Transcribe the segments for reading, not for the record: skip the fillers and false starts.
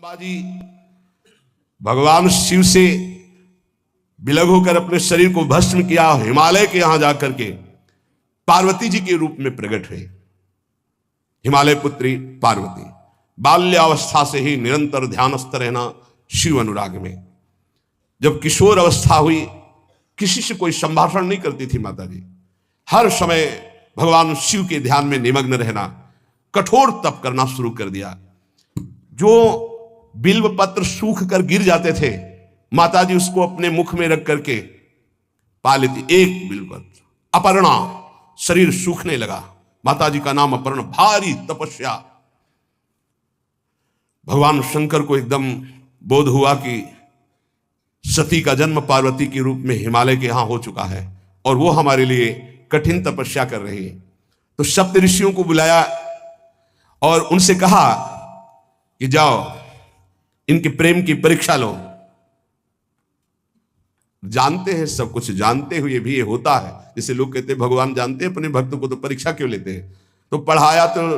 अंबाजी भगवान शिव से विलग होकर अपने शरीर को भस्म किया, हिमालय के यहां जाकर के पार्वती जी के रूप में प्रकट हुए। हिमालय पुत्री पार्वती बाल्यावस्था से ही निरंतर ध्यानस्थ रहना शिव अनुराग में। जब किशोर अवस्था हुई, किसी से कोई संभाषण नहीं करती थी माता जी, हर समय भगवान शिव के ध्यान में निमग्न रहना, कठोर तप करना शुरू कर दिया। जो बिल्व पत्र सूख कर गिर जाते थे, माता जी उसको अपने मुख में रख करके पा लेती। एक बिल्व पत्र, अपर्णा, शरीर सूखने लगा। माता जी का नाम अपर्णा। भारी तपस्या। भगवान शंकर को एकदम बोध हुआ कि सती का जन्म पार्वती के रूप में हिमालय के यहां हो चुका है और वो हमारे लिए कठिन तपस्या कर रही है। तो सप्त ऋषियों को बुलाया और उनसे कहा कि जाओ इनके प्रेम की परीक्षा लो। जानते हैं, सब कुछ जानते हुए भी ये होता है। जैसे लोग कहते हैं भगवान जानते हैं अपने भक्त को, तो परीक्षा क्यों लेते हैं? तो पढ़ाया तो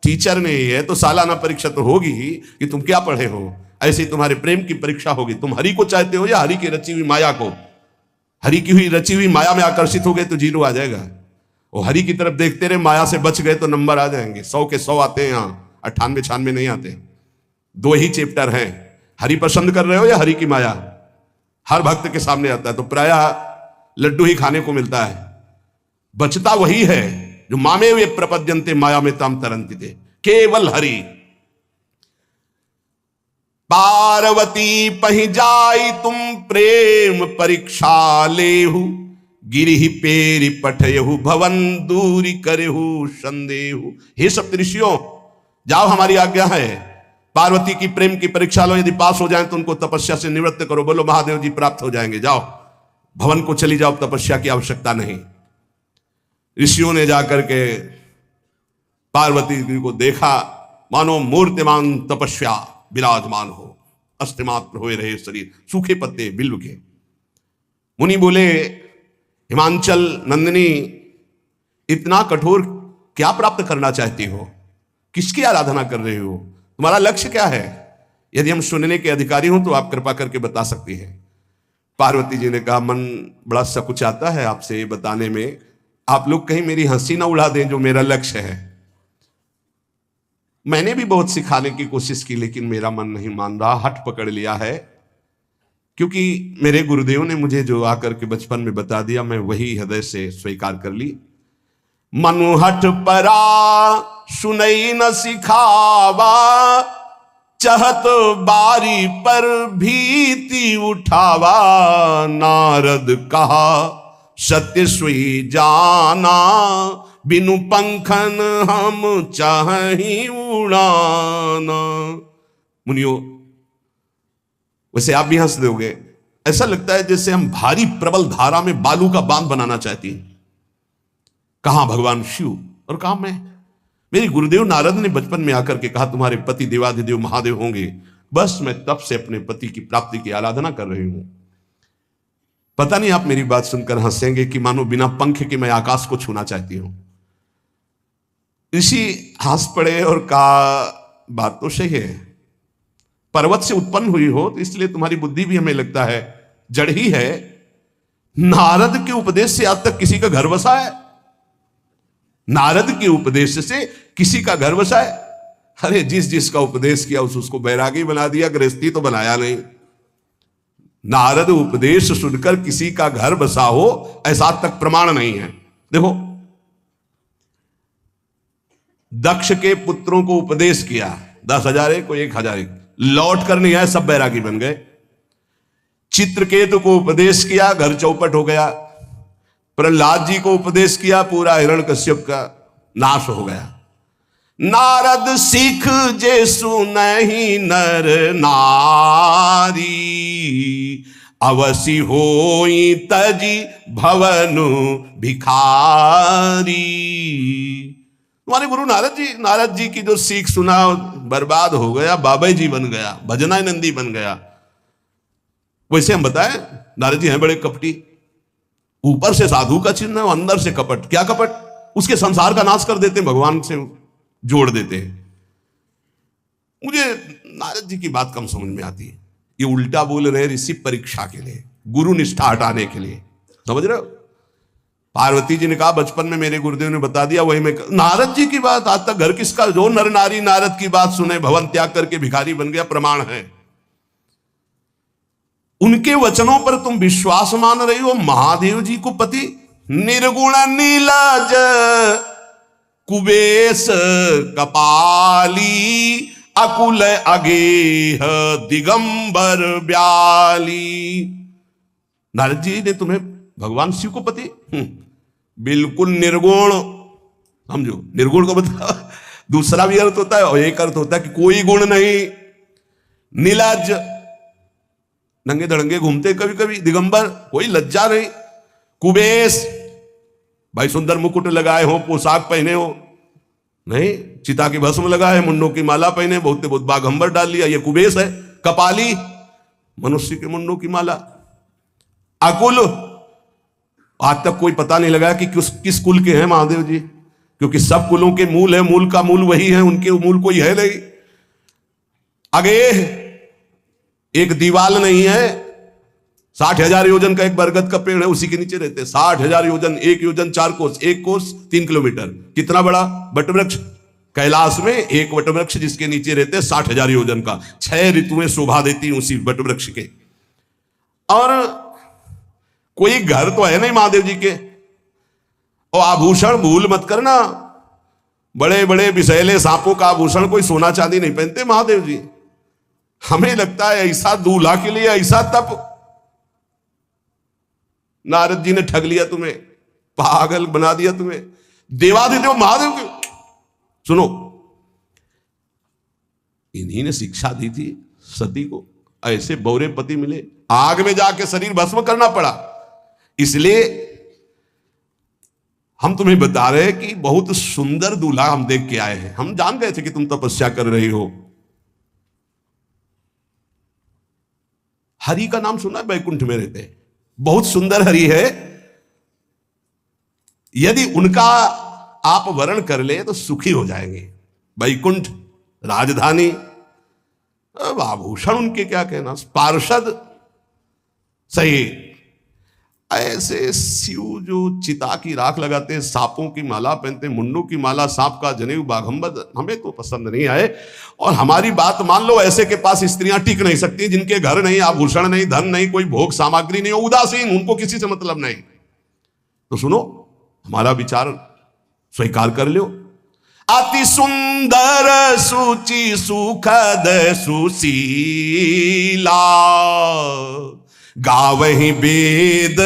टीचर ने ही है, तो सालाना परीक्षा तो होगी ही कि तुम क्या पढ़े हो। ऐसे ही तुम्हारे प्रेम की परीक्षा होगी। तुम हरि को चाहते हो या हरि की रची हुई माया को? हरि की हुई रची हुई माया में आकर्षित हो गए तो 0 आ जाएगा। और हरि की तरफ देखते रहे, माया से बच गए तो नंबर आ जाएंगे। 100 के 100 आते हैं, यहाँ 98 96 नहीं आते। 2 ही चैप्टर हैं, हरि पसंद कर रहे हो या हरि की माया। हर भक्त के सामने आता है तो प्रायः लड्डू ही खाने को मिलता है। बचता वही है जो मामे वे प्रपद्यन्ते माया में ताम तरंति थे, केवल हरि। पार्वती पहि जाई तुम प्रेम परीक्षा लेहु, गिरिहि पेरि पठयहु भवन दूरी करेहु संदेहु। हे सप्तऋषियों, जाओ, हमारी आज्ञा है, पार्वती की प्रेम की परीक्षा लो। यदि पास हो जाए तो उनको तपस्या से निवृत्त करो। बोलो महादेव जी प्राप्त हो जाएंगे। जाओ भवन को चली जाओ, तपस्या की आवश्यकता नहीं। ऋषियों ने जाकर के पार्वती जी को देखा, मानो मूर्तिमान तपस्या विराजमान हो, अस्तिमात्र हुए रहे शरीर, सूखे पत्ते बिल्व के। मुनि बोले, हिमांचल नंदिनी, इतना कठोर क्या प्राप्त करना चाहती हो? किसकी आराधना कर रहे हो? तुम्हारा लक्ष्य क्या है? यदि हम सुनने के अधिकारी हों तो आप कृपा करके बता सकती हैं। पार्वती जी ने कहा, मन बड़ा सकुचाता है आपसे ये बताने में। आप लोग कहीं मेरी हंसी ना उड़ा दें जो मेरा लक्ष्य है। मैंने भी बहुत सिखाने की कोशिश की, लेकिन मेरा मन नहीं मान रहा, हठ पकड़ लिया है। क्योंकि मेरे गुरुदेव ने मुझे जो आकर के बचपन में बता दिया, मैं वही हृदय से स्वीकार कर ली। मनु हठ परा सुनई न सिखावा, चहत बारी पर भीति उठावा। नारद कहा सत्य सोई जाना, बिनु पंखन हम चाहि उड़ाना। मुनियो, वैसे आप भी हंस दोगे। ऐसा लगता है जैसे हम भारी प्रबल धारा में बालू का बांध बनाना चाहती हैं। कहां भगवान शिव और कहां मैं? मेरे गुरुदेव नारद ने बचपन में आकर के कहा, तुम्हारे पति देवाधिदेव महादेव होंगे। बस मैं तब से अपने पति की प्राप्ति की आराधना कर रही हूं। पता नहीं आप मेरी बात सुनकर हंसेंगे कि मानो बिना पंख के मैं आकाश को छूना चाहती हूं। ऋषि हंस पड़े और कहा, बात तो सही है, पर्वत से उत्पन्न हुई हो तो इसलिए तुम्हारी बुद्धि भी हमें लगता है जड़ ही है। नारद के उपदेश से आज तक किसी का घर बसा है? नारद के उपदेश से किसी का घर बसा है? अरे जिस जिसका उपदेश किया उसको बैरागी बना दिया, गृहस्थी तो बनाया नहीं। नारद उपदेश सुनकर किसी का घर बसा हो ऐसा तक प्रमाण नहीं है। देखो, दक्ष के पुत्रों को उपदेश किया, 10,000 को 1,000 लौट कर नहीं आए, सब बैरागी बन गए। चित्रकेतु को उपदेश किया, घर चौपट हो गया। प्रहलाद जी को उपदेश किया, पूरा हिरण्यकश्यप का नाश हो गया। नारद सिख जे सुनहि नर नारी, अवसि होई तजी भवनु भिखारी। तुम्हारे गुरु नारद जी की जो सीख सुना बर्बाद हो गया, बाबा जी बन गया, भजनानंदी बन गया। वैसे हम बताएं, नारद जी हैं बड़े कपटी। ऊपर से साधु का चिन्ह, अंदर से कपट। क्या कपट? उसके संसार का नाश कर देते हैं, भगवान से जोड़ देते हैं। मुझे नारद जी की बात कम समझ में आती है। ये उल्टा बोल रहे ऋषि परीक्षा के लिए, गुरु निष्ठा हटाने के लिए, समझ रहे हो। पार्वती जी ने कहा बचपन में मेरे गुरुदेव ने बता दिया, वही मैं नारद जी की बात आज तक घर किसका, जो नर नारी नारद की बात सुने भवन त्याग करके भिखारी बन गया, प्रमाण है। उनके वचनों पर तुम विश्वास मान रही हो। महादेव जी को पति निर्गुण नीलाज कुबेश कपाली अकुल अगेह दिगंबर ब्याली। नारद जी ने तुम्हें भगवान शिव को पति बिल्कुल निर्गुण समझो। निर्गुण को बता दूसरा भी अर्थ होता है और एक अर्थ होता है कि कोई गुण नहीं, नीलाज नंगे धड़ंगे घूमते कभी कभी, दिगंबर कोई लज्जा नहीं, कुबेश भाई सुंदर मुकुट लगाए हो, पोशाक पहने हो नहीं, चिता की भस्म लगाए, मुंडों की माला पहने, बहुत बहुत बाघंबर डाल लिया, ये कुबेश है। कपाली मनुष्य के मुंडों की माला। अकुल आज तक कोई पता नहीं लगा कि किस कुल के हैं महादेव जी, क्योंकि सब कुलों के मूल है, मूल का मूल वही है, उनके मूल कोई है नहीं। आगे एक दीवाल नहीं है, 60,000 योजन का एक बरगद का पेड़ है, उसी के नीचे रहते 60,000 योजन, 1 योजन 4 कोस, 1 कोस 3 किलोमीटर। कितना बड़ा वटवृक्ष कैलाश में, एक वटवृक्ष जिसके नीचे रहते 60,000 योजन का, 6 ऋतुएं शोभा देती उसी वटवृक्ष के। और कोई घर तो है नहीं महादेव जी के। और आभूषण भूल मत करना, बड़े बड़े विषैले सांपों का आभूषण कोई सोना चांदी नहीं पहनते महादेव जी। हमें लगता है ऐसा दूल्हा के लिए ऐसा तप। नारद जी ने ठग लिया तुम्हें, पागल बना दिया तुम्हें। देवाधिदेव महादेव के सुनो, इन्हीं ने शिक्षा दी थी सती को, ऐसे बौरे पति मिले, आग में जाके शरीर भस्म करना पड़ा। इसलिए हम तुम्हें बता रहे हैं कि बहुत सुंदर दूल्हा हम देख के आए हैं। हम जान गए थे कि तुम तपस्या कर रही हो। हरि का नाम सुना है, बैकुंठ में रहते हैं, बहुत सुंदर हरि है। यदि उनका आप वर्ण कर ले तो सुखी हो जाएंगे। बैकुंठ राजधानी, अब आभूषण उनके क्या कहना, पार्षद सही। ऐसे शिव जो चिता की राख लगाते हैं, सांपों की माला पहनते, मुंडों की माला, सांप का जनेऊ, बाघंबर, हमें तो पसंद नहीं आए। और हमारी बात मान लो, ऐसे के पास स्त्रियां टिक नहीं सकती जिनके घर नहीं, आभूषण नहीं, धन नहीं, कोई भोग सामग्री नहीं, उदासीन, उनको किसी से मतलब नहीं। तो सुनो, हमारा विचार स्वीकार कर लो। अति सुंदर सुचि सुखद सुशीला, गावहि वेद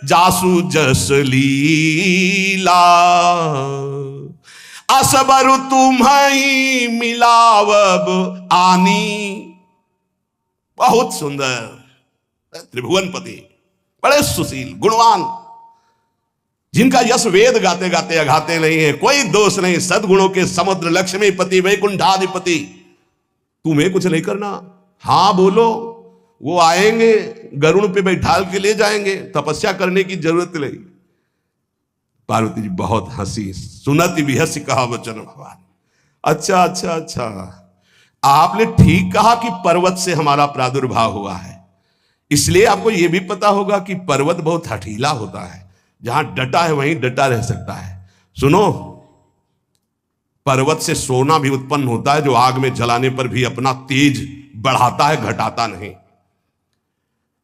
जासु जस लीला, असबर तुम्हि मिलावब आनी। बहुत सुंदर त्रिभुवनपति, बड़े सुशील गुणवान, जिनका यश वेद गाते गाते अघाते नहीं है, कोई दोष नहीं, सद्गुणों के समुद्र, लक्ष्मीपति, वैकुंठाधिपति। तुम्हें कुछ नहीं करना, हां बोलो, वो आएंगे, गरुड़ पे बैठाल के ले जाएंगे, तपस्या करने की जरूरत नहीं। पार्वती जी बहुत हंसी, सुनति बिहसी कहा वचन भगवान। अच्छा अच्छा अच्छा, आपने ठीक कहा कि पर्वत से हमारा प्रादुर्भाव हुआ है, इसलिए आपको यह भी पता होगा कि पर्वत बहुत हठीला होता है, जहां डटा है वहीं डटा रह सकता है। सुनो, पर्वत से सोना भी उत्पन्न होता है, जो आग में जलाने पर भी अपना तेज बढ़ाता है, घटाता नहीं।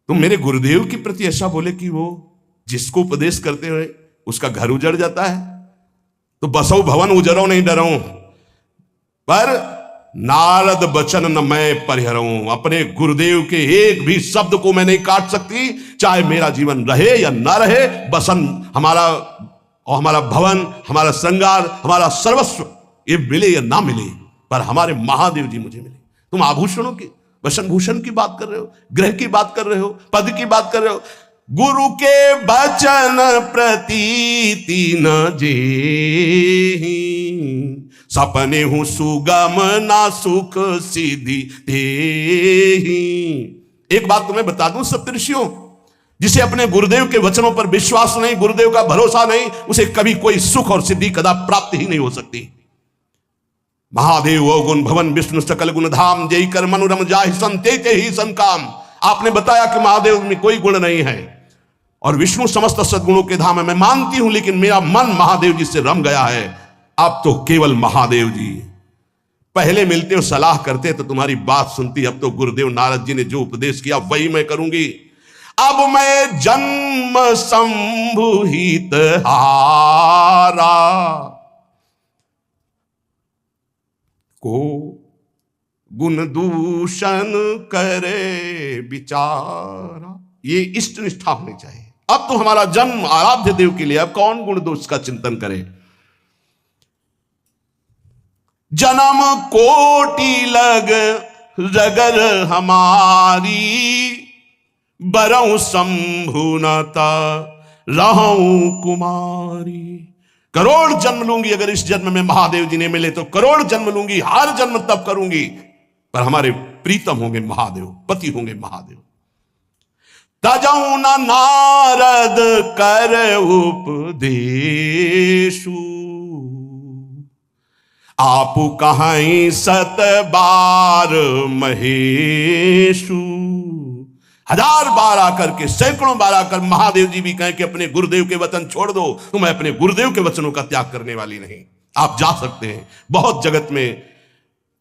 तुम मेरे गुरुदेव के प्रति ऐसा बोले कि वो जिसको उपदेश करते हुए उसका घर उजड़ जाता है, तो बसो भवन उजरो नहीं डरो, पर नारद बचन न मैं परिहरऊं। अपने गुरुदेव के एक भी शब्द को मैं नहीं काट सकती, चाहे मेरा जीवन रहे या ना रहे। बसन हमारा और हमारा भवन, हमारा श्रृंगार, हमारा सर्वस्व, ये मिले या ना मिले, पर हमारे महादेव जी मुझे मिले। तुम आभूषणों की, वसन भूषण की बात कर रहे हो, ग्रह की बात कर रहे हो, पद की बात कर रहे हो। गुरु के वचन प्रतीति न जेहि, सपने हूं सुगम ना सुख सिद्धि तेहि। एक बात तुम्हें बता दूं सप्तऋषियों, जिसे अपने गुरुदेव के वचनों पर विश्वास नहीं, गुरुदेव का भरोसा नहीं, उसे कभी कोई सुख और सिद्धि कदा प्राप्त ही नहीं हो सकती। महादेव गुण भवन विष्णु सकल गुण धाम जय कर मनोरम जाहि संते ते ही संकाम। आपने बताया कि महादेव में कोई गुण नहीं है और विष्णु समस्त सद्गुणों के धाम है। मैं मानती हूं, लेकिन मेरा मन महादेव जी से रम गया है। अब तो केवल महादेव जी। पहले मिलते हो, सलाह करते तो तुम्हारी बात सुनती, अब तो गुरुदेव नारद जी ने जो उपदेश किया वही मैं करूंगी। अब मैं जन्म संभुहित हारा को गुण दूषण करे विचारा। ये इष्ट निष्ठा होनी चाहिए। अब तो हमारा जन्म आराध्य देव के लिए, अब कौन गुण दोष का चिंतन करे। जन्म कोटि लग रगर हमारी बरऊ शंभुनता रहूं कुमारी। करोड़ जन्म लूंगी, अगर इस जन्म में महादेव जी ने मिले तो करोड़ जन्म लूंगी, हर जन्म तब करूंगी, पर हमारे प्रीतम होंगे महादेव, पति होंगे महादेव। तजऊ न नारद कर उपदेशु आप कहीं सत बार महेशु। हजार बार आकर के, सैकड़ों बार आकर महादेव जी भी कहें कि अपने गुरुदेव के वचन छोड़ दो, तो मैं अपने गुरुदेव के वचनों का त्याग करने वाली नहीं। आप जा सकते हैं, बहुत जगत में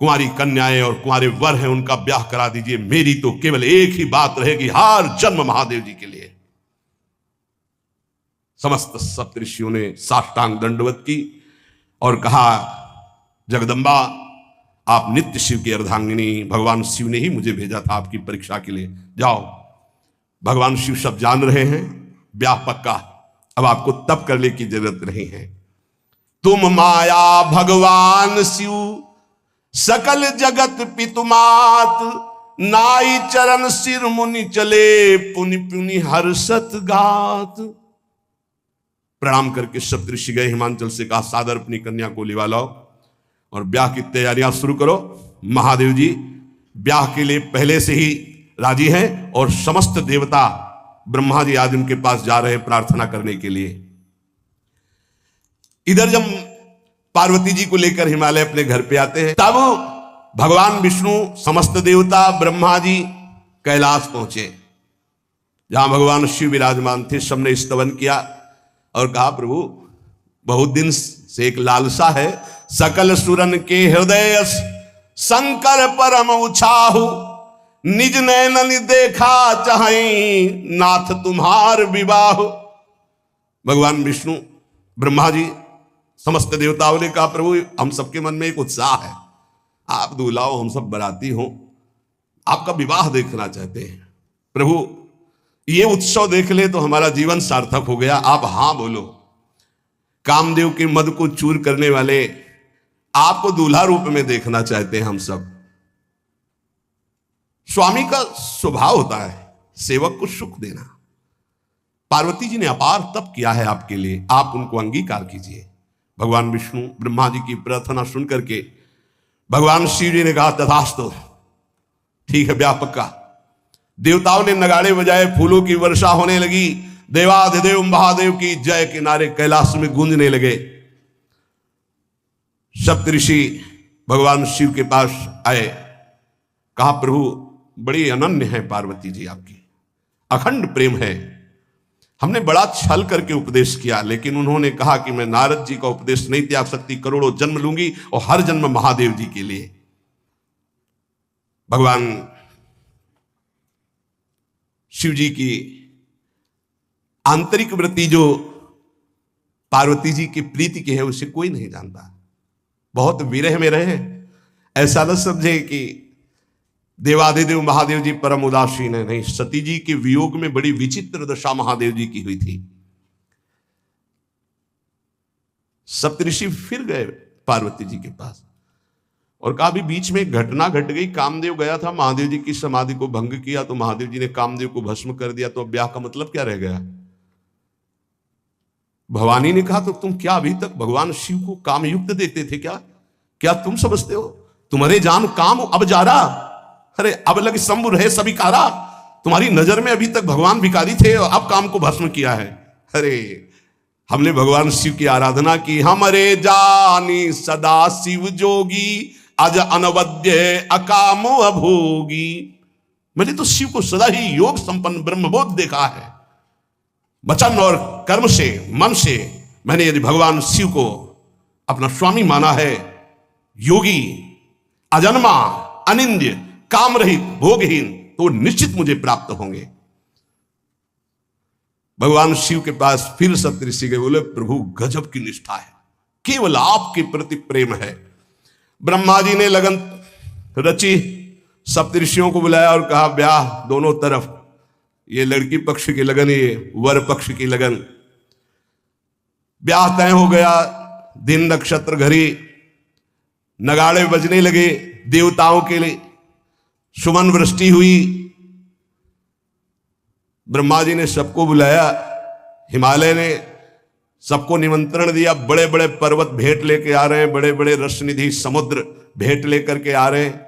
कुंवारी कन्याएं और कुंवारे वर हैं, उनका ब्याह करा दीजिए। मेरी तो केवल एक ही बात रहेगी, हर जन्म महादेव जी के लिए। समस्त सप्तऋषियों ने साष्टांग दंडवत की और कहा, जगदम्बा आप नित्य शिव की अर्धांगिनी, भगवान शिव ने ही मुझे भेजा था आपकी परीक्षा के लिए। जाओ, भगवान शिव सब जान रहे हैं, ब्याह पक्का, अब आपको तप करने की जरूरत नहीं है। तुम माया भगवान शिव सकल जगत पितुमात, नाई चरण सिर मुनि चले पुनि पुनि हर्षत गात। प्रणाम करके सप्तऋषि गए, हिमांचल से कहा सादर अपनी कन्या को लिवा लाओ और ब्याह की तैयारियां शुरू करो। महादेव जी ब्याह के लिए पहले से ही राजी हैं और समस्त देवता ब्रह्मा जी आदि उनके पास जा रहे हैं प्रार्थना करने के लिए। इधर जब पार्वती जी को लेकर हिमालय अपने घर पे आते हैं, तब भगवान विष्णु, समस्त देवता, ब्रह्मा जी कैलाश पहुंचे, जहां भगवान शिव विराजमान थे। सबने स्तवन किया और कहा, प्रभु बहुत दिन से एक लालसा है, सकल सुरन के हृदय शंकर परम उछाहु, निज नैनन देखा चाहे नाथ तुम्हार विवाह। भगवान विष्णु, ब्रह्मा जी, समस्त देवताओं ने कहा, प्रभु हम सबके मन में एक उत्साह है, आप दूल्हा हो, हम सब बराती हो, आपका विवाह देखना चाहते हैं। प्रभु ये उत्सव देख ले तो हमारा जीवन सार्थक हो गया, आप हां बोलो। कामदेव के मद को चूर करने वाले आपको दूल्हा रूप में देखना चाहते हैं हम सब। स्वामी का स्वभाव होता है सेवक को सुख देना। पार्वती जी ने अपार तप किया है आपके लिए, आप उनको अंगीकार कीजिए। भगवान विष्णु ब्रह्मा जी की प्रार्थना सुन करके भगवान शिव जी ने कहा, तथास्तु, ठीक है ब्याह पक्का। देवताओं ने नगाड़े बजाए, फूलों की वर्षा होने लगी, देवाधिदेव महादेव की जय के नारे कैलाश में गूंजने लगे। सप्तऋषि भगवान शिव के पास आए, कहा, प्रभु बड़ी अनन्य है पार्वती जी, आपकी अखंड प्रेम है। हमने बड़ा छल करके उपदेश किया, लेकिन उन्होंने कहा कि मैं नारद जी का उपदेश नहीं त्याग सकती, करोड़ों जन्म लूंगी और हर जन्म महादेव जी के लिए। भगवान शिव जी की आंतरिक वृत्ति जो पार्वती जी की प्रीति की है, उसे कोई नहीं जानता। बहुत विरह में रहे, ऐसा न समझे कि देवाधिदेव महादेव जी परम उदासीन है, नहीं। सती जी के वियोग में बड़ी विचित्र दशा महादेव जी की हुई थी। सप्तऋषि फिर गए पार्वती जी के पास और कहा, अभी बीच में एक घटना घट गई, कामदेव गया था, महादेव जी की समाधि को भंग किया, तो महादेव जी ने कामदेव को भस्म कर दिया, तो अब ब्याह का मतलब क्या रह गया। भवानी ने कहा, तो तुम क्या अभी तक भगवान शिव को कामयुक्त देखते थे क्या तुम समझते हो तुम्हारे जान काम अब जा रहा। अरे अब लग शंभु रहे सभी कारा, तुम्हारी नजर में अभी तक भगवान भिखारी थे और अब काम को भस्म किया है। अरे हमने भगवान शिव की आराधना की। हमरे जानी सदा शिव जोगी, अज अनवद्य अकामो अभोगी। मैंने तो शिव को सदा ही योग संपन्न ब्रह्मबोध देखा है। वचन और कर्म से, मन से मैंने यदि भगवान शिव को अपना स्वामी माना है, योगी, अजन्मा, अनिंद्य, काम रहित, भोगहीन, तो निश्चित मुझे प्राप्त होंगे। भगवान शिव के पास फिर सप्तऋषि गए, बोले प्रभु गजब की निष्ठा है, केवल आपके प्रति प्रेम है। ब्रह्मा जी ने लगन रची, सप्तऋषियों को बुलाया और कहा ब्याह दोनों तरफ, ये लड़की पक्ष की लगन, ये वर पक्ष की लगन। ब्याह तय हो गया। दिन नक्षत्र घड़ी, नगाड़े बजने लगे देवताओं के लिए, सुमन वृष्टि हुई। ब्रह्मा जी ने सबको बुलाया, हिमालय ने सबको निमंत्रण दिया। बड़े बड़े पर्वत भेंट लेके आ रहे हैं, बड़े बड़े रसनिधि समुद्र भेंट लेकर के आ रहे हैं।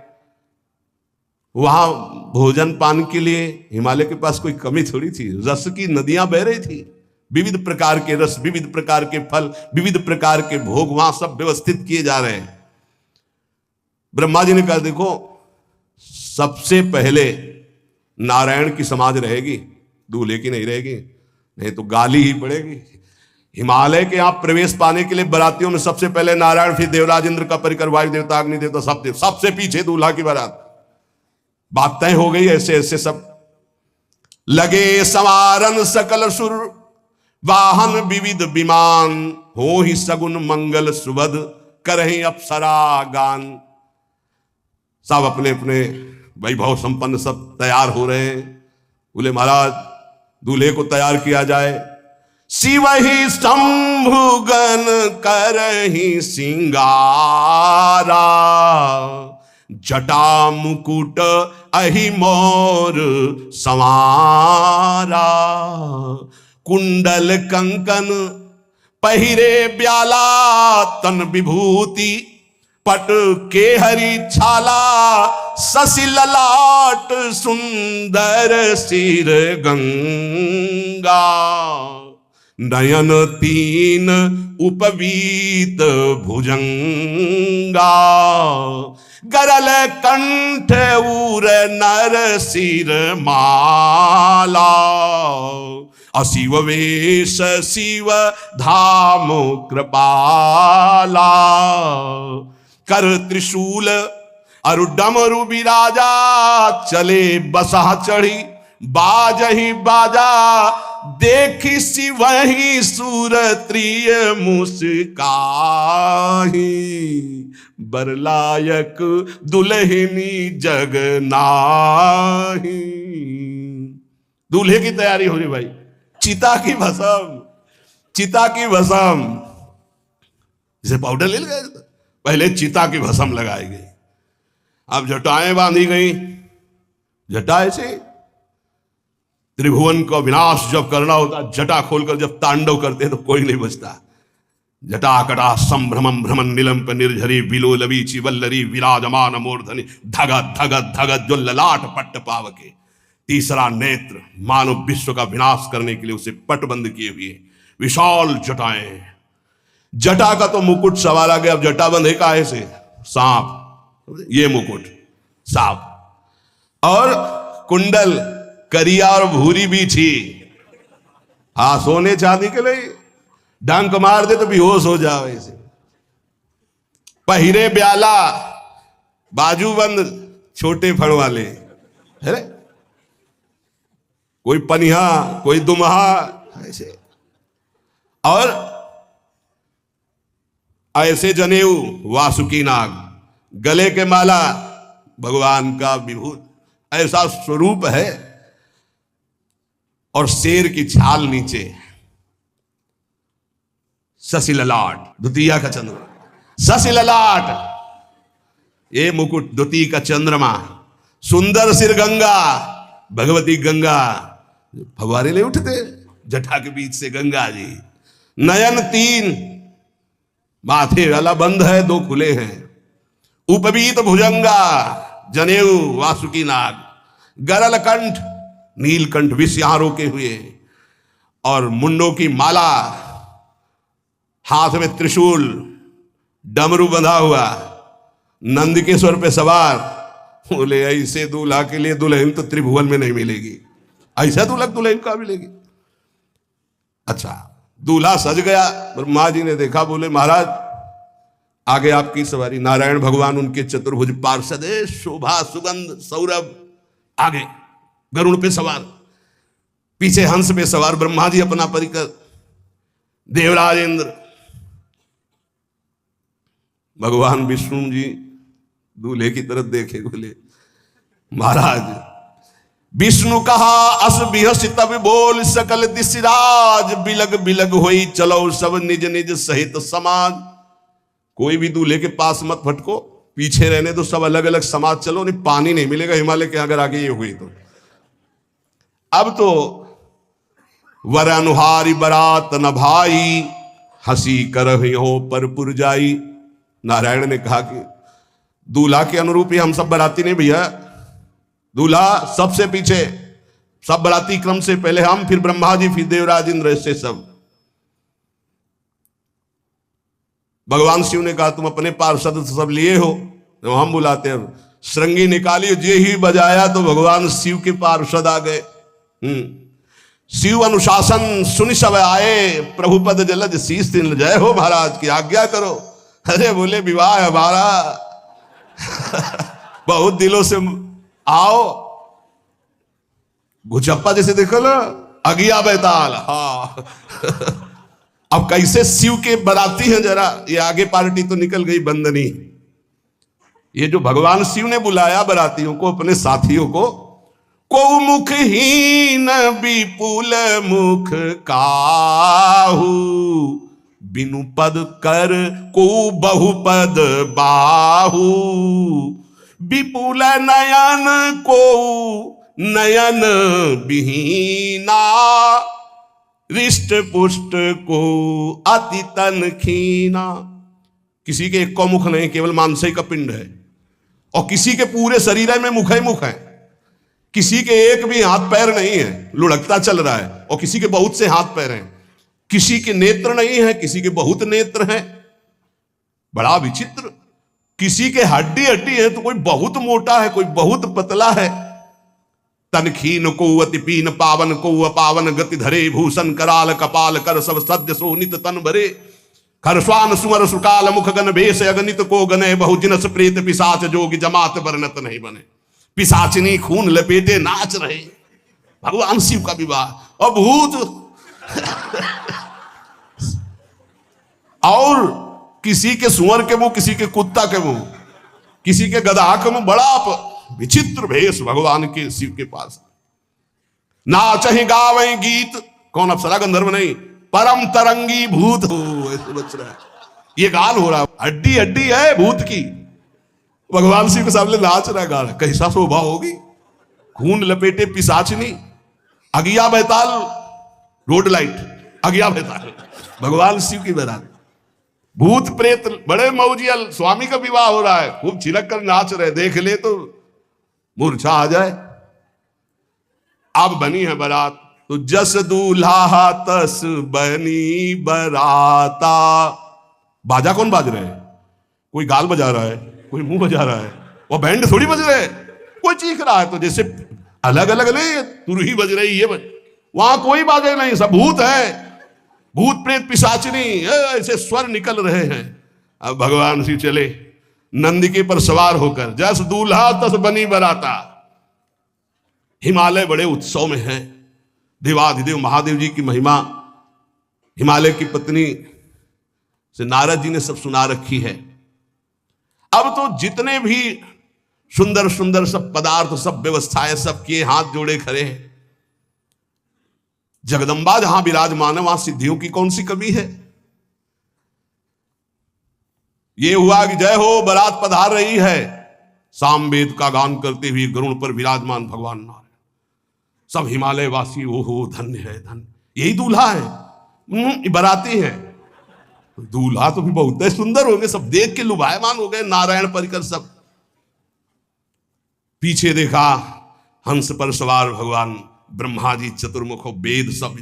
वहां भोजन पान के लिए हिमालय के पास कोई कमी थोड़ी थी, रस की नदियां बह रही थी, विविध प्रकार के रस, विविध प्रकार के फल, विविध प्रकार के भोग वहां सब व्यवस्थित किए जा रहे हैं। ब्रह्मा जी ने कहा देखो, सबसे पहले नारायण की समाज रहेगी, दूल्हे की नहीं रहेगी, नहीं तो गाली ही पड़ेगी। हिमालय के यहां प्रवेश पाने के लिए बरातियों में सबसे पहले नारायण, फिर देवराज इंद्र का परिकर, वायु देवता, अग्नि देवता, सब देव, सबसे पीछे दूल्हा की बारात। बात तय हो गई। ऐसे ऐसे सब लगे संवारन सकल सुर, वाहन विविध विमान, हो ही सगुन मंगल सुबद, करहीं अप्सरा गान। सब अपने अपने वैभव संपन्न सब तैयार हो रहे हैं। बोले महाराज दूल्हे को तैयार किया जाए। शिव ही शंभुगन करहीं सिंगारा, जटा मुकुट अहि मोर संवारा, कुंडल कंकन पहिरे ब्याला, तन विभूति पट के हरि छाला, शशि ललाट सुंदर सिर गंगा, नयन तीन उपवीत भुजंगा, गरल कंठ उर नर सिर माला, अशिव वेश शिव धाम कृपाला, कर त्रिशूल अरु डमरु बिराजा, चले बसा चढ़ी बाजही बाजा, देखी शिवहि सुरत्रिय मुस्काही, बरलायक दुल्हनी जग नाही। दूल्हे की तैयारी हो रही भाई, चिता की भस्म, चिता की भस्म, जैसे पाउडर ले गए, पहले चिता की भस्म लगाई गई, अब जटाएं बांधी गई। जटा ऐसे त्रिभुवन का विनाश जब करना होता, जटा खोलकर जब तांडव करते हैं तो कोई नहीं बचता। जटा कटा संभ्रमम भ्रमण निलंप निर्झरी, विलो लवीची वल्लरी, विराजमान मूर्धनि, धगत धगत धगत जो ललाट पट्ट पावके। तीसरा नेत्र मानव विश्व का विनाश करने के लिए उसे पटबंद किए हुए विशाल जटाएं। जटा का तो मुकुट सवाल आ गया, अब जटा बंधे का ऐसे सांप, ये मुकुट सांप, और कुंडल करिया और भूरी भी थी। हाँ, सोने चांदी के लिए डंक मार दे तो बेहोश हो जाओ ऐसे। पहिरे ब्याला, बाजूबंद छोटे फण वाले, है कोई पनिहा कोई दुमहा ऐसे, और ऐसे जनेऊ वासुकी नाग, गले के माला भगवान का विभूत, ऐसा स्वरूप है। और शेर की छाल नीचे, शशि ललाट, द्वितीया का चंद्रमा, शशि ललाट, ये मुकुट द्वितीय का चंद्रमा, सुंदर सिर गंगा, भगवती गंगा, फवारे ले उठते जटा के बीच से गंगा जी। नयन तीन, माथे वाला बंद है, दो खुले हैं। उपवीत भुजंगा, जनेऊ वासुकी नाग, गरल कंठ, नीलकंठ विष यहां रोके हुए, और मुंडों की माला, हाथ में त्रिशूल, डमरू बंधा हुआ, नंदकेश्वर पे सवार। बोले ऐसे दूल्हा के लिए दुल्हन तो त्रिभुवन में नहीं मिलेगी, ऐसा दूल्हा दुल्हन का मिलेगी। अच्छा, दूल्हा सज गया, ब्रह्मा जी ने देखा, बोले महाराज आगे आपकी सवारी। नारायण भगवान उनके चतुर्भुज पार्षद, शोभा सुगंध सौरभ, आगे गरुड़ पे सवार, पीछे हंस पे सवार ब्रह्मा जी अपना परिकर, देवराज इंद्र, भगवान विष्णु जी दूल्हे की तरफ देखे, बोले महाराज विष्णु कहा अस बिहस तब बोल सकल दिशराज, बिलग बिलग होई चलो सब निज निज सहित समाज। कोई भी दूल्हे के पास मत भटको, पीछे रहने दो, सब अलग अलग समाज चलो, नहीं पानी नहीं मिलेगा हिमालय के अगर आगे ये हुई तो। अब तो वर अनुहारी बरात न भाई, हंसी करहियो पर पुरजाई। नारायण ने कहा कि दूल्हा के अनुरूप ही हम सब बराती नहीं भैया, दूल्हा सबसे पीछे, सब बराती क्रम से पहले हम, फिर ब्रह्मा जी, फिर देवराज इंद्र, ऐसे सब। भगवान शिव ने कहा तुम अपने पार्षद सब लिए हो, तो हम बुलाते हैं। श्रृंगी निकाली, जे ही बजाया तो भगवान शिव के पार्षद आ गए। शिव अनुशासन सुनि सब आए, प्रभुपद जलज शीस दिन, जय हो महाराज की आज्ञा करो। अरे बोले विवाह हमारा बहुत दिलों से आओ। भुचप्पा जैसे देखो ना, अगिया बैताल। हाँ अब कैसे शिव के बराती हैं, जरा ये आगे पार्टी तो निकल गई बंदनी। ये जो भगवान शिव ने बुलाया बरातियों को, अपने साथियों को मुखहीन विपुल मुख काहू, बिनु पद कर को बहुपद बाहू, विपुल नयन को नयन विहीना, रिष्ट पुष्ट को अति तन खीना। किसी के एक को मुख नहीं, केवल मांसई का पिंड है, और किसी के पूरे शरीर में मुख ही मुख है। किसी के एक भी हाथ पैर नहीं है, लुढ़कता चल रहा है, और किसी के बहुत से हाथ पैर हैं। किसी के नेत्र नहीं है, किसी के बहुत नेत्र हैं, बड़ा विचित्र। किसी के हड्डी हड्डी है तो कोई बहुत मोटा है, कोई बहुत पतला है। तनखीन को अति पीन, पावन को अपावन, गति धरे भूषण कराल कपाल, कर सब सद्य सोनित तन भरे, खरस्वान सुमर सुकाल मुख गण भेष, अगणित को गने बहुजिनस प्रेत पिशाच, जोगी जमात वर्णत नहीं बने, पिशाचिनी खून लपेटे नाच रहे। भगवान शिव का विवाह। और भूत और किसी के सुअर के मुंह, किसी के कुत्ता के मुंह, किसी के गधा के मुंह, बड़ा विचित्र भेष भगवान के शिव के पास। नाचहि गावे गीत, कौन अप्सरा गंधर्व नहीं, परम तरंगी भूत हो, ऐसे बच रहा है। ये गाल हो रहा, हड्डी हड्डी है भूत की, भगवान शिव के सामने नाच रहा है, गा रहा। कैसा शोभा होगी, खून लपेटे पिशाचिनी, अगिया बैताल, रोड लाइट अगिया बैताल, भगवान शिव की बारात। भूत प्रेत बड़े मौजियल, स्वामी का विवाह हो रहा है, खूब छिलक कर नाच रहे, देख ले तो मूर्छा आ जाए। अब बनी है बारात, तो जस दूल्हा तस बनी बराता। बाजा कौन बाज रहे हैं? कोई गाल बजा रहा है, कोई मुंह बजा रहा है, वो बैंड थोड़ी बज रहे, कोई चीख रहा है। तो जैसे अलग अलग नहीं, तुरही बज रही है, वहां कोई बाजे नहीं, सब भूत है, भूत प्रेत पिशाचिनी, ऐसे स्वर निकल रहे हैं। अब भगवान शिव चले नंदिके पर सवार होकर, जस दूल्हा तस बनी बराता। हिमालय बड़े उत्सव में है, देवाधिदेव महादेव जी की महिमा हिमालय की पत्नी से नारद जी ने सब सुना रखी है। अब तो जितने भी सुंदर सुंदर सब पदार्थ, सब व्यवस्थाएं, सबके हाथ जोड़े खड़े हैं। जगदम्बा जहां विराजमान है, वहां सिद्धियों की कौन सी कमी है। ये हुआ कि जय हो बारात पधार रही है, सामवेद का गान करते हुए गरुड़ पर विराजमान भगवान नारायण। सब हिमालय वासी ओहो धन्य है, धन्य, यही दूल्हा है, बाराती है। दूल्हा तो भी बहुत सुंदर होंगे, सब देख के लुभायमान हो गए, नारायण परिकर सब। पीछे देखा हंस पर सवार भगवान ब्रह्मा जी चतुर्मुख, वेद सब।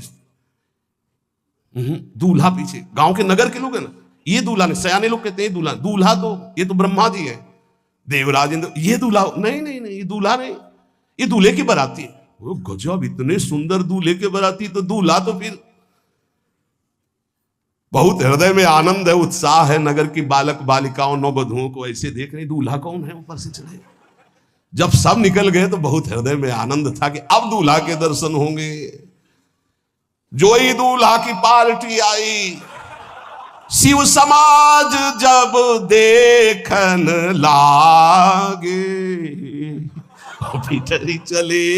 दूल्हा पीछे, गांव के नगर के लोग है ना, ये दूल्हा नहीं, सयाने लोग कहते हैं दूल्हा, दूल्हा तो ये तो ब्रह्मा जी है, देवराज इंद्र, ये दूल्हा नहीं नहीं नहीं, ये दूल्हा नहीं, ये दूल्हे की बराती है। वो गजब, इतने सुंदर दूल्हे के बराती, तो दूल्हा तो फिर बहुत हृदय में आनंद है, उत्साह है, नगर की बालक बालिकाओं नववधुओं को ऐसे देख रहे, दूल्हा कौन है ऊपर से चले। जब सब निकल गए तो बहुत हृदय में आनंद था कि अब दूल्हा के दर्शन होंगे। जो ही दूल्हा की पार्टी आई, शिव समाज जब देखन लागे, भीतरी चले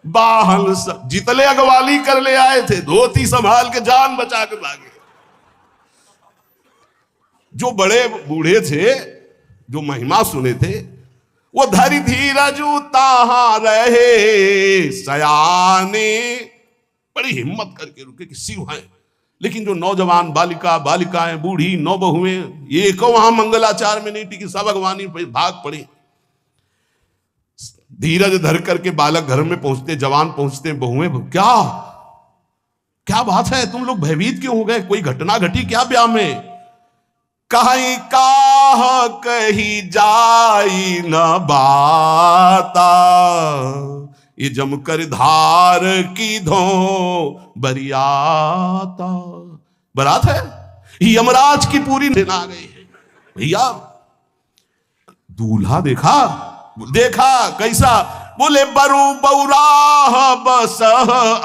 बाहन सब, जितने अगवाली कर ले आए थे धोती संभाल के जान बचा के भागे। जो बड़े बूढ़े थे, जो महिमा सुने थे, वो धरि धीरज ताहा रहे सयाने, बड़ी हिम्मत करके रुके कि शिव हैं। लेकिन जो नौजवान बालिका बालिकाएं बूढ़ी नौ बहुएं, ये को वहां मंगलाचार में नहीं टिकी, सब अगवानी भाग पड़े। धीरज धर करके बालक घर में पहुंचते, जवान पहुंचते, बहुएं, क्या क्या बात है, तुम लोग भयभीत क्यों हो गए, कोई घटना घटी क्या ब्याह में। कहीं काह कही जाई न बाता, ये जमकर धार की धो बरियाता। बरात है, यमराज की पूरी सेना आ गई है भैया। दूल्हा देखा, देखा कैसा, बोले बरु बौराह बस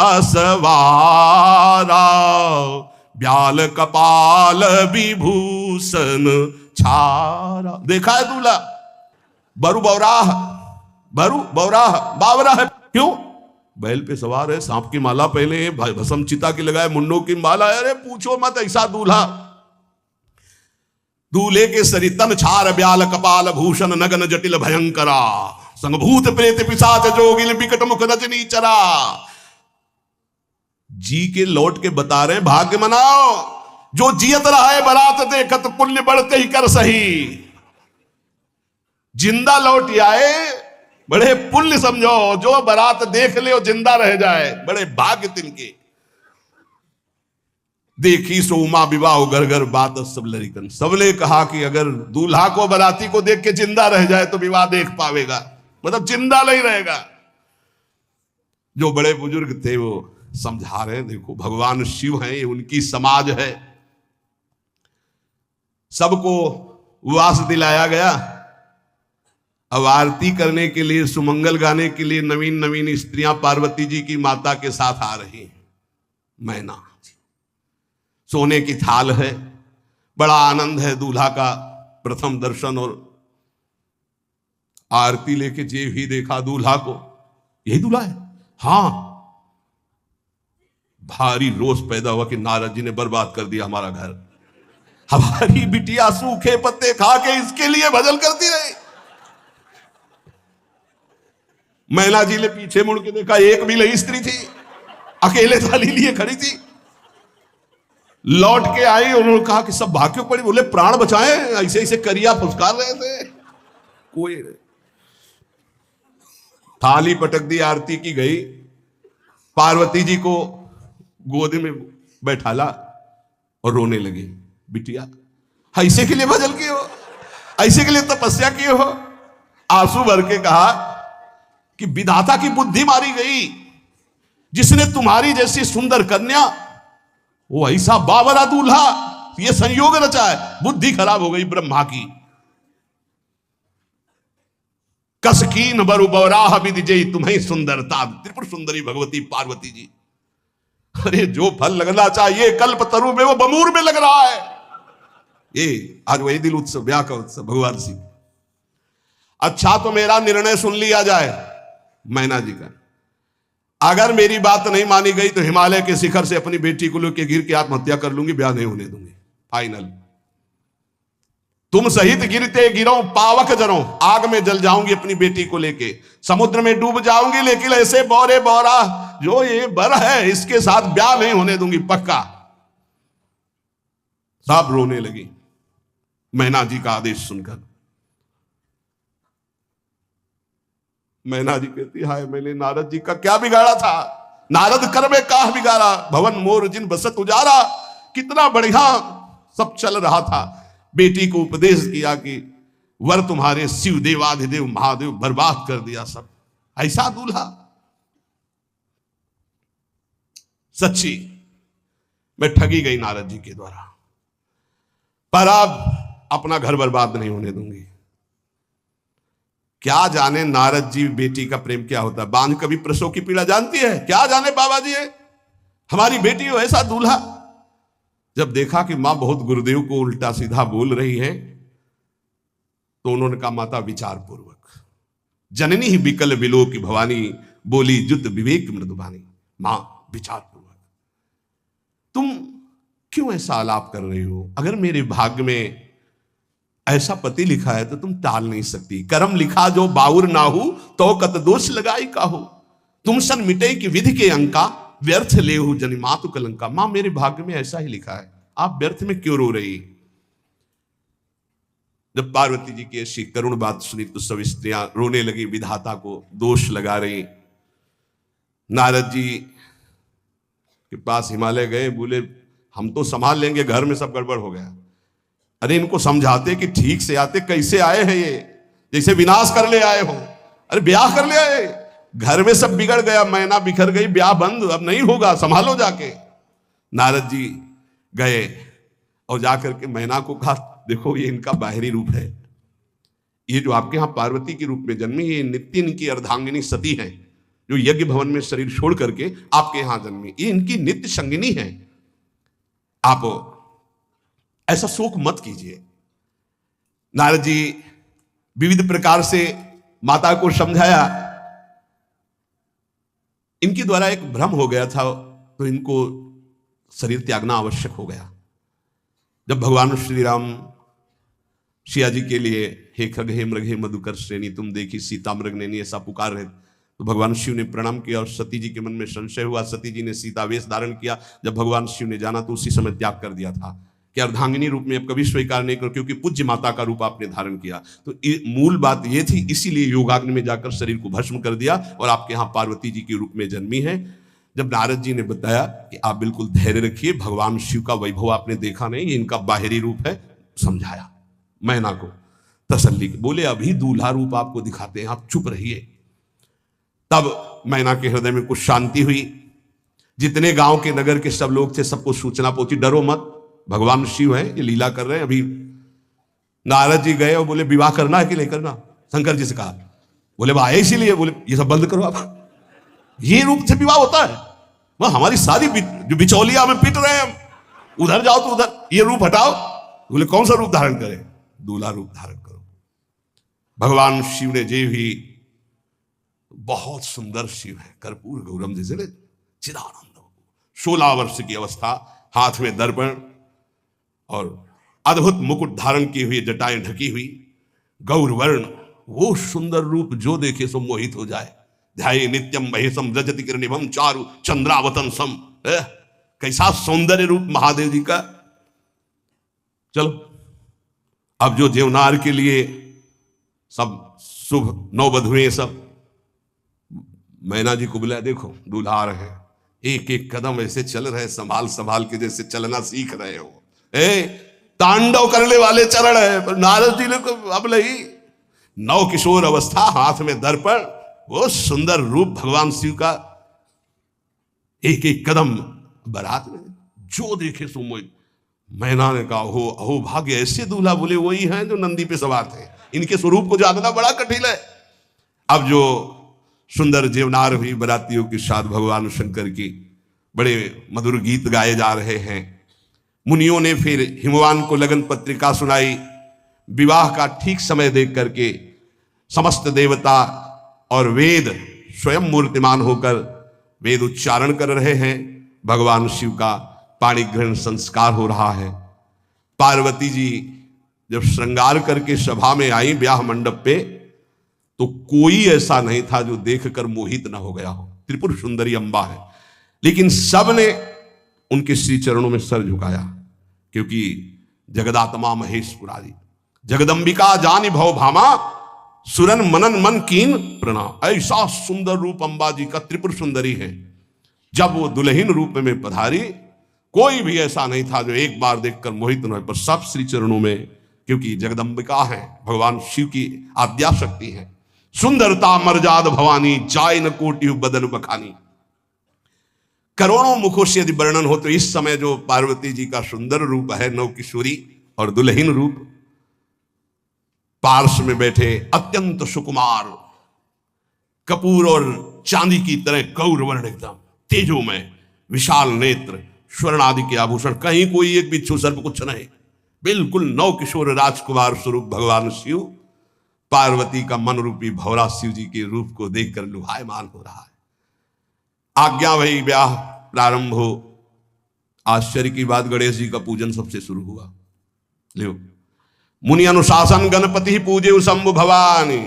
असवारा, ब्याल कपाल विभूषण छारा। देखा है दूल्हा, बरु बौराह, बरु बौराह बावरा है, क्यों, बैल पे सवार है, सांप की माला पहले, भस्म चिता की लगाए, मुंडों की माला, अरे पूछो मत, ऐसा दूल्हा। दूल्हे के सरी तन छार ब्याल कपाल भूषण नगन जटिल भयंकरा, संगभूत प्रेत पिशाच जोगिल बिकट मुख रजनी चरा। जी के लौट के बता रहे हैं, भाग्य मनाओ, जो जियत रहा है बारात देखत पुण्य बढ़ते ही कर सही। जिंदा लौट आए बड़े पुण्य समझो, जो बारात देख ले और जिंदा रह जाए, बड़े भाग्य तिनके। देखी सो उमा विवाह घर घर बात सब लड़िकन, सबने कहा कि अगर दूल्हा को बाराती को देख के जिंदा रह जाए तो विवाह देख पावेगा, मतलब जिंदा नहीं रहेगा। जो बड़े बुजुर्ग थे वो समझा रहे हैं, देखो भगवान शिव हैं, ये उनकी समाज है, सबको वास दिलाया गया। अब आरती करने के लिए, सुमंगल गाने के लिए नवीन नवीन स्त्रियां पार्वती जी की माता के साथ आ रही हैं। मैना सोने की थाल है, बड़ा आनंद है, दूल्हा का प्रथम दर्शन। और आरती लेके जे भी देखा दूल्हा को, यही दूल्हा है, हाँ। भारी रोष पैदा हुआ कि नारद जी ने बर्बाद कर दिया हमारा घर, हमारी बिटिया सूखे पत्ते खा के इसके लिए भजन करती रही। मैना जी ने पीछे मुड़ के देखा, एक भी नहीं स्त्री थी, अकेले थाली लिए खड़ी थी। लौट के आई, उन्होंने कहा कि सब भाग्यों पड़ी, बोले प्राण बचाए, ऐसे ऐसे करिया फुसकार रहे थे, कोई नहीं। थाली पटक दी, आरती की गई, पार्वती जी को गोद में बैठाला और रोने लगी। बिटिया ऐसे के लिए भजन किए हो, ऐसे के लिए तपस्या किए हो। आंसू भर के कहा कि विधाता की बुद्धि मारी गई, जिसने तुम्हारी जैसी सुंदर कन्या, वो ऐसा बावरा दूल्हा, ये संयोग रचा है, बुद्धि खराब हो गई ब्रह्मा की। कसकीन बरु बौराह विधि जय तुम्हें सुंदरता, त्रिपुर सुंदरी भगवती पार्वती जी। अरे जो फल लगना चाहिए कल्प तरु में, वो बमूर में लग रहा है। ये आज वही दिल उत्सव, ब्याह का उत्सव भगवान सिंह। अच्छा तो मेरा निर्णय सुन लिया जाए मैना जी का, अगर मेरी बात नहीं मानी गई तो हिमालय के शिखर से अपनी बेटी को लेकर गिर के आत्महत्या कर लूंगी, ब्याह नहीं होने दूंगी, फाइनल। तुम सहित गिरते गिरो पावक जरो, आग में जल जाऊंगी अपनी बेटी को लेके, समुद्र में डूब जाऊंगी, लेकिन ऐसे बौरे बौरा जो ये बर है इसके साथ ब्याह नहीं होने दूंगी, पक्का। सब रोने लगी मैना जी का आदेश सुनकर। मैना जी कहती, हाय मैंने नारद जी का क्या बिगाड़ा था, नारद कर में काह बिगाड़ा, भवन मोर जिन बसत उजारा। कितना बढ़िया सब चल रहा था। बेटी को उपदेश किया कि वर तुम्हारे शिव देवाधिदेव महादेव बर्बाद कर दिया सब। ऐसा दूल्हा, सच्ची मैं ठगी गई नारद जी के द्वारा, पर अब अपना घर बर्बाद नहीं होने दूंगी। क्या जाने नारद जी बेटी का प्रेम क्या होता है। बांझ कभी प्रसव की पीड़ा जानती है? क्या जाने बाबा जी, हमारी बेटी हो ऐसा दूल्हा। जब देखा कि मां बहुत गुरुदेव को उल्टा सीधा बोल रही है, तो उन्होंने कहा माता विचार पूर्वक। जननी ही विकल विलो की भवानी, बोली जुत विवेक मृदुबानी। मां विचार पूर्वक, तुम क्यों ऐसा आलाप कर रही हो? अगर मेरे भाग्य में ऐसा पति लिखा है तो तुम टाल नहीं सकती। कर्म लिखा जो बाउर नाहू, तो कत दोष लगाई काहू। तुम सन मिटे की विधि के अंका, व्यर्थ ले हो जनि मातु कलंका। मां मेरे भाग्य में ऐसा ही लिखा है, आप व्यर्थ में क्यों रो रही? जब पार्वती जी की ऐसी करुण बात सुनी तो सब स्त्रियां रोने लगी, विधाता को दोष लगा रही। नारद जी के पास हिमालय गए, बोले हम तो संभाल लेंगे, घर में सब गड़बड़ हो गया। अरे इनको समझाते कि ठीक से आते, कैसे आए हैं ये, जैसे विनाश कर ले आए हो। अरे ब्याह कर ले आए, घर में सब बिगड़ गया, मैना बिखर गई, ब्याह बंद, अब नहीं होगा, संभालो जाके। नारद जी गए और जाकर के मैना को कहा देखो ये इनका बाहरी रूप है, ये जो आपके यहां पार्वती के रूप में जन्मी, ये नित्य इनकी अर्धांगिनी सती है, जो यज्ञ भवन में शरीर छोड़ करके आपके यहां जन्मी, ये इनकी नित्य संगिनी है। आप ऐसा शोक मत कीजिए। नारद जी विविध प्रकार से माता को समझाया। इनके द्वारा एक भ्रम हो गया था, तो इनको शरीर त्यागना आवश्यक हो गया। जब भगवान श्री राम सिया जी के लिए हे खग हे मृग हे मधुकर श्रेणी तुम देखी सीता मृग नैनी ऐसा पुकार रहे, तो भगवान शिव ने प्रणाम किया और सती जी के मन में संशय हुआ। सती जी ने सीता वेश धारण किया। जब भगवान शिव ने जाना तो उसी समय त्याग कर दिया था कि अर्धांगिनी रूप में अब कभी स्वीकार नहीं करो, क्योंकि पूज्य माता का रूप आपने धारण किया। तो मूल बात ये थी, इसीलिए योगाग्नि में जाकर शरीर को भस्म कर दिया और आपके यहाँ पार्वती जी के रूप में जन्मी है। जब नारद जी ने बताया कि आप बिल्कुल धैर्य रखिए, भगवान शिव का वैभव आपने देखा नहीं, ये इनका बाहरी रूप है, समझाया मैना को तसल्ली। बोले अभी दूल्हा रूप आपको दिखाते हैं, आप चुप रहिए। तब मैना के हृदय में कुछ शांति हुई। जितने गांव के नगर के सब लोग थे सबको सूचना पहुंची, डरो मत, भगवान शिव है, ये लीला कर रहे हैं। अभी नारद जी गए और बोले विवाह करना है कि नहीं करना? शंकर जी से कहा, बोले वाह इसीलिए, बोले ये सब बंद करो आप, ये रूप से विवाह होता है? वह हमारी सारी जो बिचौलिया में पिट रहे हैं हम, उधर जाओ तो उधर, ये रूप हटाओ। बोले कौन सा रूप धारण करें? दूल्हा रूप धारण करो। भगवान शिव ने जे भी, बहुत सुंदर शिव है, कर्पूर गौरम जैसे चिदानंद, 16 वर्ष की अवस्था, हाथ में दर्पण और अद्भुत मुकुट धारण की हुई, जटाएं ढकी हुई, गौर वर्ण, वो सुंदर रूप जो देखे सो मोहित हो जाए। ध्याये नित्यम महेशम रजति किरणिभम चारु चंद्रावतन सम। कैसा सौंदर्य रूप महादेव जी का। चलो अब जो देवनार के लिए सब शुभ नौवधुएं सब मैना जी को बुलाया, देखो दूल्हा आ रहे हैं, एक एक कदम ऐसे चल रहे, संभाल संभाल के जैसे चलना सीख रहे हो। तांडव करने वाले चरण है। पर नारद जी ने तो अब नहीं, नव किशोर अवस्था, हाथ में दर्पण, वो सुंदर रूप भगवान शिव का, एक एक कदम बारात में जो देखे सो मोहित। मैना ने कहा हो अहो भाग्य, ऐसे दूल्हा। बोले वही हैं जो नंदी पे सवार थे, इनके स्वरूप को जानना बड़ा कठिन है। अब जो सुंदर जीवनार हुई बरातियों के साथ भगवान शंकर की बड़े मधुर गीत गाए जा रहे हैं। मुनियों ने फिर हिमवान को लगन पत्रिका सुनाई। विवाह का ठीक समय देख करके समस्त देवता और वेद स्वयं मूर्तिमान होकर वेद उच्चारण कर रहे हैं। भगवान शिव का पाणी ग्रहण संस्कार हो रहा है। पार्वती जी जब श्रृंगार करके सभा में आई ब्याह मंडप पे, तो कोई ऐसा नहीं था जो देखकर मोहित ना हो गया हो। त्रिपुर सुंदरी अंबा है, लेकिन सब ने उनके श्री चरणों में सर झुकाया, क्योंकि जगदात्मा महेश पुरारी जगदंबिका जानी भव भामा सुरन मनन मन कीन प्रणाम। ऐसा सुंदर रूप अंबा जी का, त्रिपुर सुंदरी है। जब वो दुल्हन रूप में पधारी, कोई भी ऐसा नहीं था जो एक बार देखकर मोहित न हो, पर सब श्री चरणों में, क्योंकि जगदम्बिका है, भगवान शिव की आद्या शक्ति है। सुंदरता मर्जाद भवानी, जाय न कोटि बदन बखानी। करोड़ों मुखों से यदि वर्णन हो तो इस समय जो पार्वती जी का सुंदर रूप है, नव किशोरी और दुल्हन रूप, पार्श्व में बैठे अत्यंत सुकुमार, कपूर और चांदी की तरह गौर वर्ण, एकदम तेजोमय, विशाल नेत्र, स्वर्ण आदि के आभूषण, कहीं कोई एक बिच्छू सर्प कुछ नहीं, बिल्कुल नव किशोर राजकुमार स्वरूप भगवान शिव पार्वती का मन रूपी भौरा शिव जी के रूप को देखकर लुभायमान हो रहा है। आज्ञा भई, ब्याह प्रारंभ हो। आश्चर्य की बात, गणेश जी का पूजन सबसे शुरू हुआ। लियो, मुनि अनुशासन गणपति पूजे शंभु भवानी,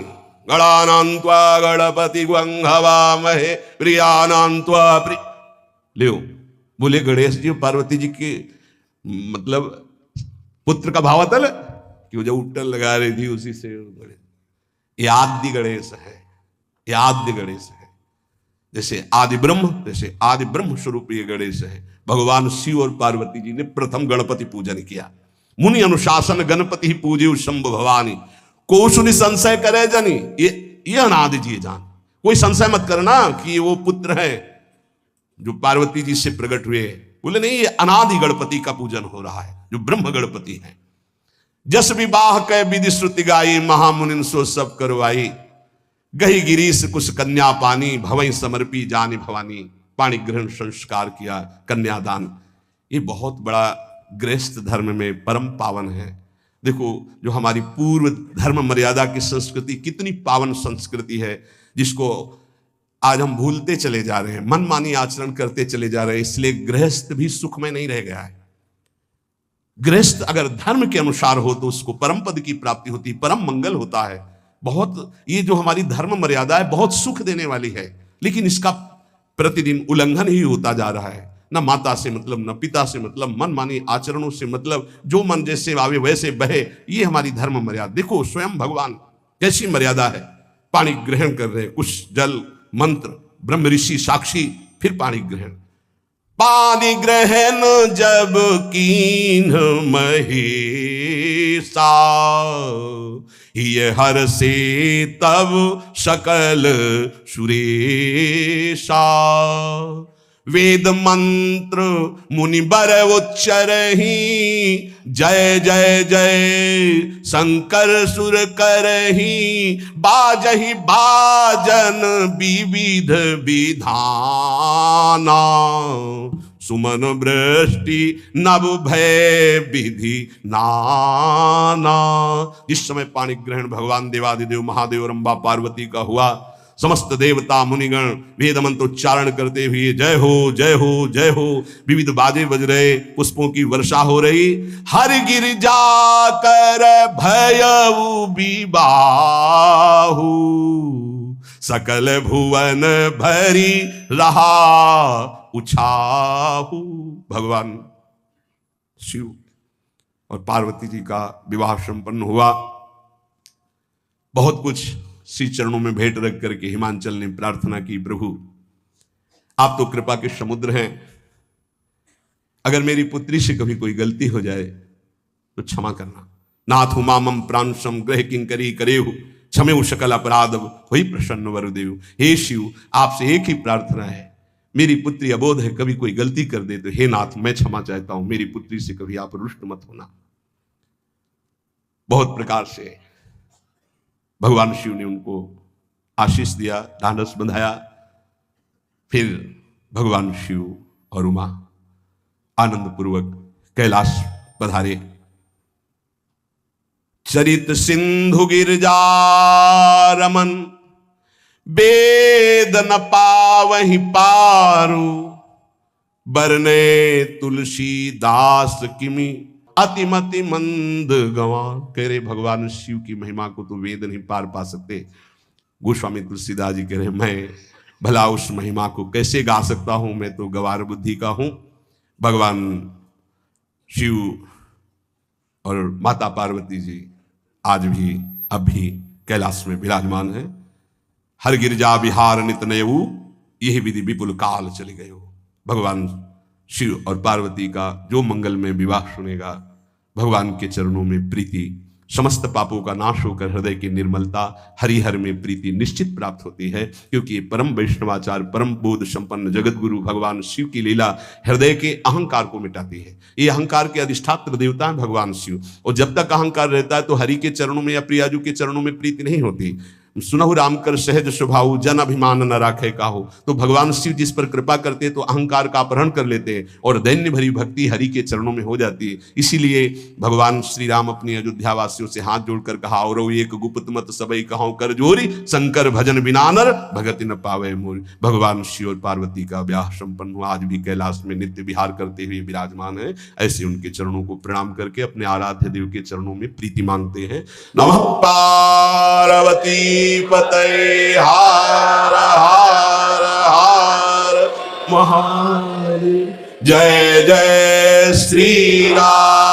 गणानान्त्वा गणपति गंघवामहे प्रियानान्त्वा प्रिय। लियो, बोले गणेश जी पार्वती जी के मतलब पुत्र का भावातल कि वो जो उट्टन लगा रही थी उसी से ये आदि गणेश है, ये आद्य गणेश है। जैसे आदि ब्रह्म, जैसे आदि ब्रह्म स्वरूप ये गणेश है। भगवान शिव और पार्वती जी ने प्रथम गणपति पूजन किया। मुनि अनुशासन गणपति ही पूजे शंभु भवानी, को सुनि संशय करे जनी। ये अनादि जी जान, कोई संशय मत करना कि वो पुत्र है जो पार्वती जी से प्रकट हुए। बोले नहीं, ये अनादि गणपति का पूजन हो रहा है जो ब्रह्म गणपति है। जस विवाह कै विधि श्रुति गाई, महामुनि सो सब करवाई। गही गिरीश कुश कन्या पानी, भवई समर्पी जानी भवानी। पाणी ग्रहण संस्कार किया, कन्यादान। ये बहुत बड़ा गृहस्थ धर्म में परम पावन है। देखो, जो हमारी पूर्व धर्म मर्यादा की संस्कृति कितनी पावन संस्कृति है, जिसको आज हम भूलते चले जा रहे हैं, मनमानी आचरण करते चले जा रहे हैं। इसलिए गृहस्थ भी सुखमय नहीं रह गया है। गृहस्थ अगर धर्म के अनुसार हो तो उसको परम पद की प्राप्ति होती, परम मंगल होता है। बहुत, ये जो हमारी धर्म मर्यादा है बहुत सुख देने वाली है, लेकिन इसका प्रतिदिन उल्लंघन ही होता जा रहा है। न माता से मतलब, न पिता से मतलब, मनमानी आचरणों से मतलब, जो मन जैसे आवे वैसे बहे, ये हमारी धर्म मर्यादा। देखो स्वयं भगवान कैसी मर्यादा है, पानी ग्रहण कर रहे हैं, कुछ जल मंत्र, ब्रह्म ऋषि साक्षी, फिर पानी ग्रहण। पानी ग्रहण जब कीन महेशा, ये हर से तब सकल सुरेशा। वेद मंत्र मुनि बर उच्चरहि, जय जय जय शंकर सुर करहि। बाजहि बाजन विविध विधाना, सुमन वृष्टि नभ भय विधि नाना। जिस समय पाणी ग्रहण भगवान देवादिदेव महादेव रंबा पार्वती का हुआ, समस्त देवता मुनिगण वेद मंत्र उच्चारण करते हुए जय हो जय हो जय हो, विविध बाजे बज रहे, पुष्पों की वर्षा हो रही। हर गिरिजा कर भयउ विबाहु, सकल भुवन भरी रहा उछाहु। भगवान शिव और पार्वती जी का विवाह संपन्न हुआ। बहुत कुछ श्री चरणों में भेंट रख करके हिमांचल ने प्रार्थना की, प्रभु आप तो कृपा के समुद्र हैं, अगर मेरी पुत्री से कभी कोई गलती हो जाए तो क्षमा करना। नाथ मामम प्रांशम ग्रह किंकरी करेहु, क्षमेहु सकल अपराध वही प्रसन्न वरुदेव। हे शिव, आपसे एक ही प्रार्थना है, मेरी पुत्री अबोध है, कभी कोई गलती कर दे तो हे नाथ मैं क्षमा चाहता हूं, मेरी पुत्री से कभी आप रुष्ट मत होना। बहुत प्रकार से भगवान शिव ने उनको आशीष दिया, ढांढस बंधाया। फिर भगवान शिव और उमा आनंद पूर्वक कैलाश पधारे। चरित सिंधु गिरजा रमन, वेद न पावहि पारु। बरने तुलसीदास किमि, अतिमति मंद गंवार। कह रहे भगवान शिव की महिमा को तो वेद नहीं पार पा सकते। गोस्वामी तुलसीदास जी कह रहे मैं भला उस महिमा को कैसे गा सकता हूं, मैं तो गवार बुद्धि का हूं। भगवान शिव और माता पार्वती जी आज भी अब भी कैलाश में विराजमान है। हर गिरजा विहार नित नयऊ, यही विधि विपुल काल चले गए हो। भगवान शिव और पार्वती का जो मंगलमय विवाह सुनेगा, भगवान के चरणों में प्रीति, समस्त पापों का नाश होकर हृदय की निर्मलता, हरिहर में प्रीति निश्चित प्राप्त होती है। क्योंकि परम वैष्णवाचार, परम बोध संपन्न जगत गुरु भगवान शिव की लीला हृदय के अहंकार को मिटाती है। ये अहंकार के अधिष्ठात्र देवता है भगवान शिव, और जब तक अहंकार रहता है तो हरि के चरणों में या प्रियाजू के चरणों में प्रीति नहीं होती। सुनहु राम कर सहज स्वभाव, जन अभिमान न राखे काहू। तो भगवान शिव जिस पर कृपा करते तो अहंकार का अपहरण कर लेते और दैन्य भरी भक्ति हरि के चरणों में हो जाती है। इसीलिए भगवान श्री राम अपनी अयोध्या वासियों से हाथ जोड़कर कहा, और एक गुप्त मत सबई कहो कर जोरी, शंकर भजन बिनानर भगति न पावे मोरी। भगवान शिव और पार्वती का ब्याह संपन्न हुआ, आज भी कैलाश में नित्य विहार करते हुए विराजमान है। ऐसे उनके चरणों को प्रणाम करके अपने आराध्य देव के चरणों में प्रीति मांगते हैं। नमः पार्वती पतये हार हार हार महादेव। जय जय श्री राम।